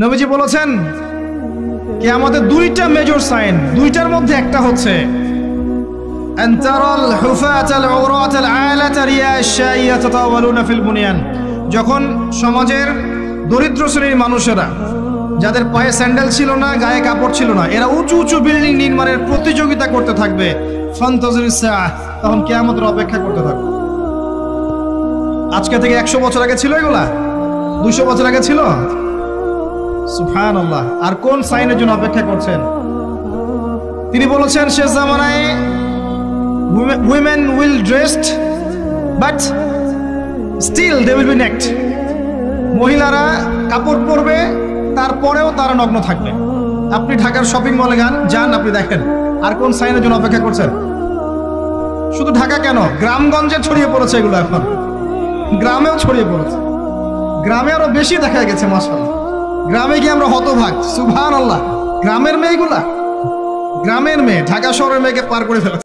নবীজি বলেছেন কিয়ামতের দুইটা মেজর সাইন, দুইটার মধ্যে একটা হচ্ছে আনতারাল হুফাতাল উরাতাল আলাতা রিয়াশা ইয়াতাতাওয়ালুনা ফিল বুনিয়ান। যখন সমাজের দরিদ্র শ্রেণীর মানুষেরা, যাদের পায়ে স্যান্ডেল ছিল না, গায়ে কাপড় ছিল না, এরা উঁচু উঁচু বিল্ডিং নির্মাণের প্রতিযোগিতা করতে থাকবে, ফান্তাজিরিস সাআহ, তখন কিয়ামতের অপেক্ষা করতে থাকবে। আজকে থেকে 100 বছর আগে ছিল এগুলা? 200 বছর আগে ছিল? সুবহানাল্লাহ। আর কোন সাইনের জন্য অপেক্ষা করছেন? তিনি বলেছেন শেষ জামানায় women will dressed but still they will be naked। মহিলারা কাপড় পরবে, তারপরেও তারা নগ্ন থাকবে। আপনি ঢাকার শপিং মলে যান, আপনি দেখেন। আর কোন সাইনের জন্য অপেক্ষা করছেন? শুধু ঢাকা কেন, গ্রামগঞ্জে ছড়িয়ে পড়েছে এগুলো। এখন গ্রামেও ছড়িয়ে পড়েছে, গ্রামে আরো বেশি দেখা গেছে। মাশাআল্লাহ, গ্রামে গিয়ে আমরা হতভাগ। সুবহানাল্লাহ, গ্রামের মেয়েগুলা, গ্রামের মেয়ে ঢাকা শহরের মেয়েকে পার করে ফেলে।